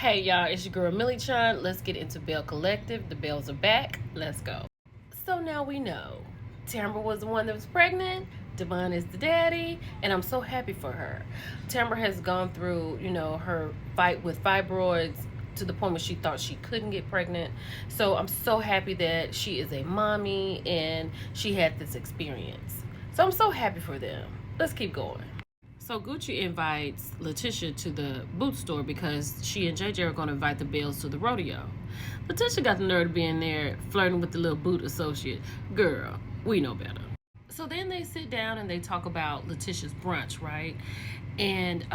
Hey y'all, it's your girl Millie Chan. Let's get into Bell Collective. The Bells are back. Let's go. So now we know Tamber was the one that was pregnant. Devon is the daddy, and I'm so happy for her. Tamber has gone through, her fight with fibroids to the point where she thought she couldn't get pregnant. So I'm so happy that she is a mommy and she had this experience. So I'm so happy for them. Let's keep going. So Gucci invites Letitia to the boot store because she and JJ are going to invite the Bells to the rodeo. Letitia got the nerve to be in there flirting with the little boot associate. Girl, we know better. So then they sit down and they talk about Letitia's brunch, right? And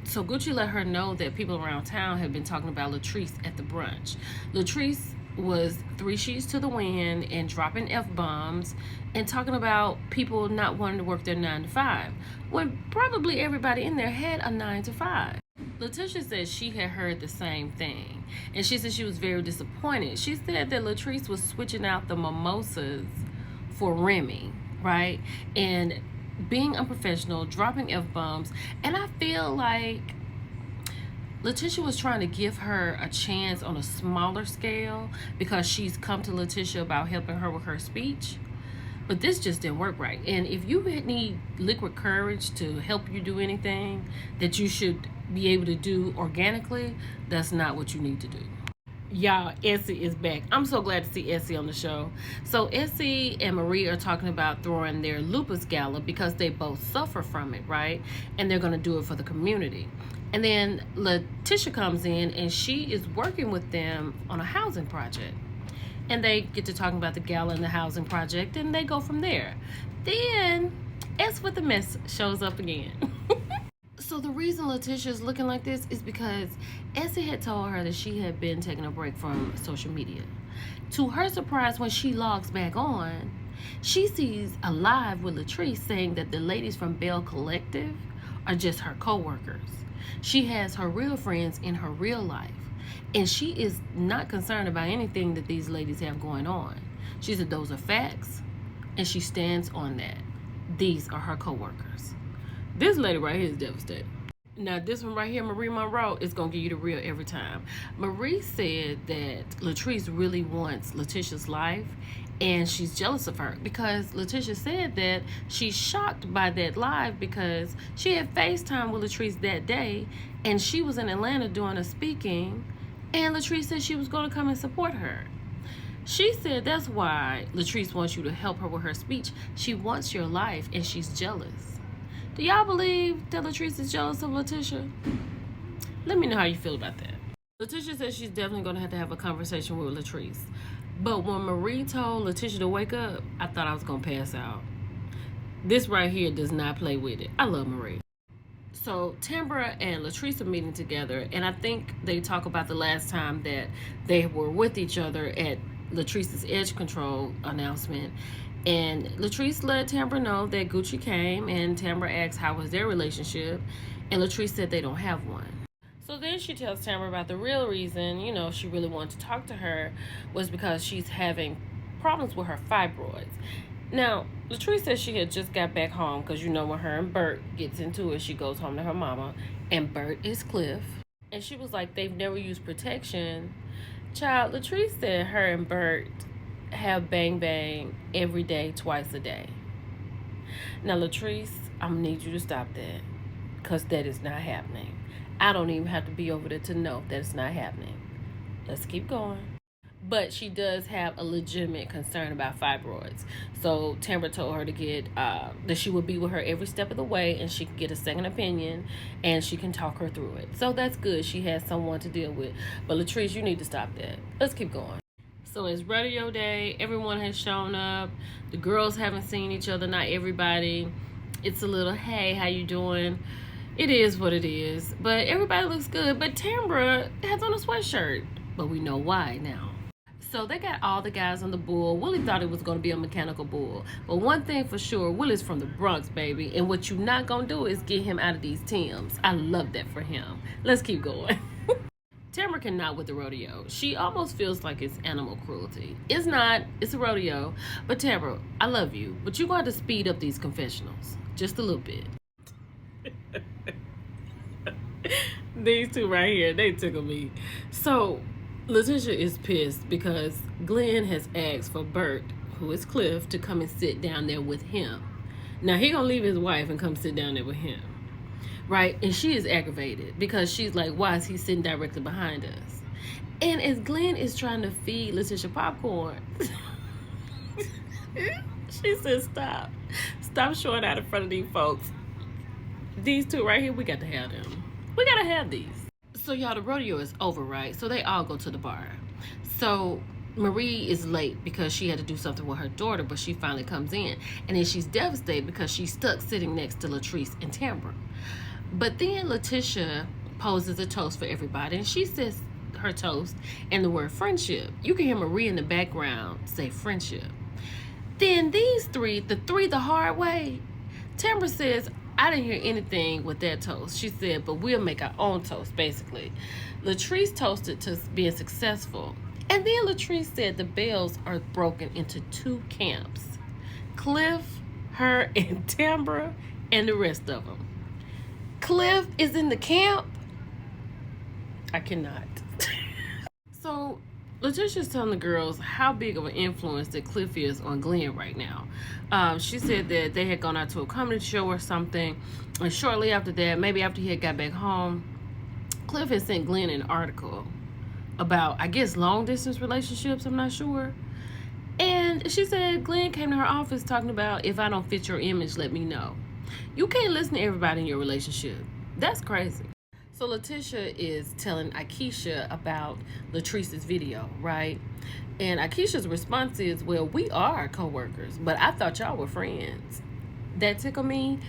so Gucci let her know that people around town have been talking about Latrice at the brunch. Latrice was 3 sheets to the wind and dropping F-bombs and talking about people not wanting to work their 9 to 5 when probably everybody in there had a 9 to 5. Letitia said she had heard the same thing, and she said she was very disappointed. She said that Latrice was switching out the mimosas for Remy, right? And being unprofessional, dropping F-bombs, and I feel like Letitia was trying to give her a chance on a smaller scale because she's come to Letitia about helping her with her speech. But this just didn't work right. And if you need liquid courage to help you do anything that you should be able to do organically, that's not what you need to do. Y'all, Essie is back. I'm so glad to see Essie on the show. So Essie and Marie are talking about throwing their lupus gala because they both suffer from it, right? And they're going to do it for the community. And then Letitia comes in and she is working with them on a housing project. And they get to talking about the gala and the housing project, and they go from there. Then S with the mess shows up again. So the reason Letitia is looking like this is because Essie had told her that she had been taking a break from social media. To her surprise, when she logs back on, she sees a live with Latrice saying that the ladies from Bell Collective are just her co-workers. She has her real friends in her real life, and she is not concerned about anything that these ladies have going on. She said those are facts, and she stands on that. These are her co-workers. This lady right here is devastated. Now this one right here, Marie Monroe, is going to give you the real every time. Marie said that Latrice really wants Letitia's life, and she's jealous of her because Letitia said that she's shocked by that live because she had FaceTime with Latrice that day, and she was in Atlanta doing a speaking, and Latrice said she was going to come and support her. She said that's why Latrice wants you to help her with her speech. She wants your life, and she's jealous. Do y'all believe that Latrice is jealous of Letitia? Let me know how you feel about that. Letitia says she's definitely going to have a conversation with Latrice. But when Marie told Letitia to wake up, I thought I was going to pass out. This right here does not play with it. I love Marie. So Tamber and Latrice are meeting together, and I think they talk about the last time that they were with each other at Latrice's edge control announcement. And Latrice let Tamber know that Gucci came, and Tamber asked how was their relationship, and Latrice said they don't have one. So then she tells Tamber about the real reason, she really wanted to talk to her was because she's having problems with her fibroids. Now, Latrice says she had just got back home because when her and Bert gets into it, she goes home to her mama, and Bert is Cliff. And she was like, they've never used protection. Child, Latrice said her and Bert have bang bang every day, twice a day. Now, Latrice, I'm gonna need you to stop that because that is not happening. I don't even have to be over there to know that it's not happening. Let's keep going. But she does have a legitimate concern about fibroids. So Tamber told her to get that she would be with her every step of the way, and she can get a second opinion, and she can talk her through it. So that's good. She has someone to deal with. But Latrice, you need to stop that. Let's keep going. So it's rodeo day. Everyone has shown up. The girls haven't seen each other. Not everybody. It's a little, hey, how you doing? It is what it is. But everybody looks good. But Tamber has on a sweatshirt. But we know why now. So they got all the guys on the bull. Willie thought it was going to be a mechanical bull. But one thing for sure, Willie's from the Bronx, baby. And what you're not going to do is get him out of these Timbs. I love that for him. Let's keep going. Tamber cannot with the rodeo. She almost feels like it's animal cruelty. It's not. It's a rodeo. But Tamber, I love you. But you're going to speed up these confessionals. Just a little bit. These two right here, they tickle me. So, Letitia is pissed because Glenn has asked for Bert, who is Cliff, to come and sit down there with him. Now, he gonna leave his wife and come sit down there with him, right? And she is aggravated because she's like, why is he sitting directly behind us? And as Glenn is trying to feed Letitia popcorn, she says, stop showing out in front of these folks. These two right here, we got to have them. We gotta have these. So y'all, the rodeo is over, right? So they all go to the bar. So Marie is late because she had to do something with her daughter, but she finally comes in. And then she's devastated because she's stuck sitting next to Latrice and Tamber. But then Letitia poses a toast for everybody, and she says her toast and the word friendship. You can hear Marie in the background say friendship. Then these three, the hard way, Tamber says, I didn't hear anything with that toast. She said, but we'll make our own toast, basically. Latrice toasted to being successful. And then Latrice said the bells are broken into two camps. Cliff, her, and Tamber, and the rest of them. Cliff is in the camp? I cannot. So, Letitia's telling the girls how big of an influence that Cliff is on Glenn right now. She said that they had gone out to a comedy show or something, and shortly after that, maybe after he had got back home, Cliff had sent Glenn an article about, I guess, long-distance relationships, I'm not sure. And she said Glenn came to her office talking about, if I don't fit your image, let me know. You can't listen to everybody in your relationship. That's crazy. So Letitia is telling Akeisha about Latrice's video, right? And Akeisha's response is, well, we are co-workers, but I thought y'all were friends. That tickled me,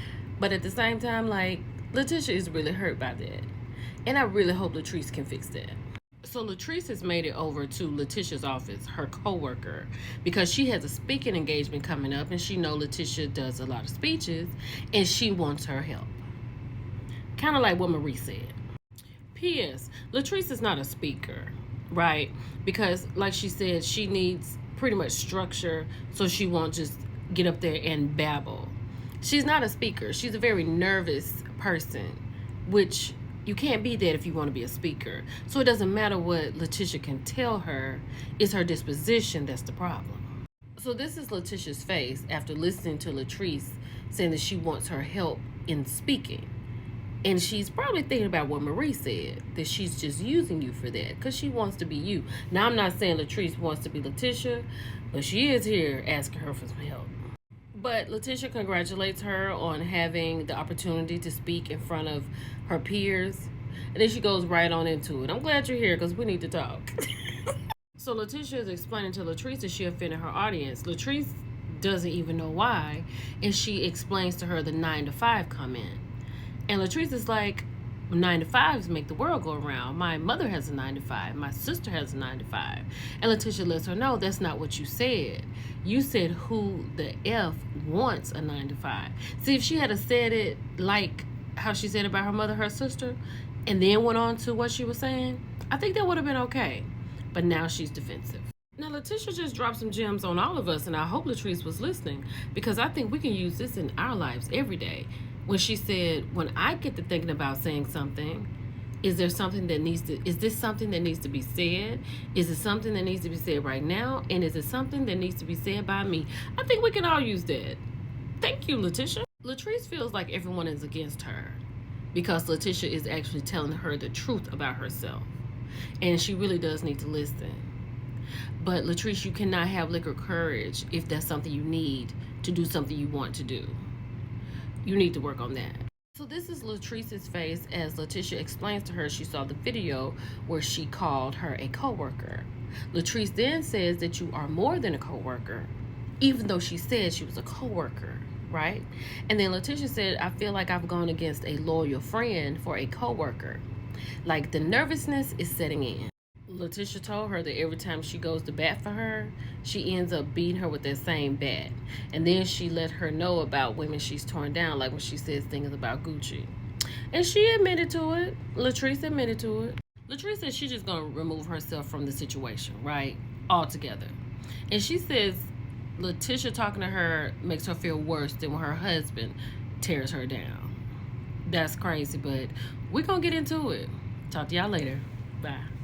but at the same time, like, Letitia is really hurt by that. And I really hope Latrice can fix that. So Latrice has made it over to Letitia's office, her co-worker, because she has a speaking engagement coming up, and she knows Letitia does a lot of speeches, and she wants her help. Kind of like what Marie said. P.S. Latrice is not a speaker, right? Because, like she said, she needs pretty much structure so she won't just get up there and babble. She's not a speaker. She's a very nervous person, which you can't be that if you want to be a speaker. So it doesn't matter what Letitia can tell her. It's her disposition that's the problem. So this is Letitia's face after listening to Latrice saying that she wants her help in speaking. And she's probably thinking about what Marie said, that she's just using you for that because she wants to be you. Now, I'm not saying Latrice wants to be Letitia, but she is here asking her for some help. But Letitia congratulates her on having the opportunity to speak in front of her peers. And then she goes right on into it. I'm glad you're here because we need to talk. So Letitia is explaining to Latrice that she offended her audience. Latrice doesn't even know why. And she explains to her the 9 to 5 comment. And Latrice is like, 9 to 5s make the world go around. My mother has a 9 to 5. My sister has a 9 to 5. And Letitia lets her know that's not what you said. You said who the F wants a 9 to 5. See, if she had said it like how she said about her mother, her sister, and then went on to what she was saying, I think that would have been okay. But now she's defensive. Now, Letitia just dropped some gems on all of us, and I hope Latrice was listening, because I think we can use this in our lives every day. When she said, when I get to thinking about saying something, is this something that needs to be said? Is it something that needs to be said right now? And is it something that needs to be said by me? I think we can all use that. Thank you, Letitia. Latrice feels like everyone is against her because Letitia is actually telling her the truth about herself. And she really does need to listen. But Latrice, you cannot have liquor courage if that's something you need to do something you want to do. You need to work on that. So this is Latrice's face as Letitia explains to her she saw the video where she called her a coworker. Latrice then says that you are more than a coworker, even though she said she was a coworker, right? And then Letitia said, I feel like I've gone against a loyal friend for a coworker. Like the nervousness is setting in. Letitia told her that every time she goes to bat for her, she ends up beating her with that same bat. And then she let her know about women she's torn down, like when she says things about Gucci. And she admitted to it. Latrice admitted to it. Latrice said she's just going to remove herself from the situation, right? Altogether. And she says Letitia talking to her makes her feel worse than when her husband tears her down. That's crazy, but we're going to get into it. Talk to y'all later. Bye.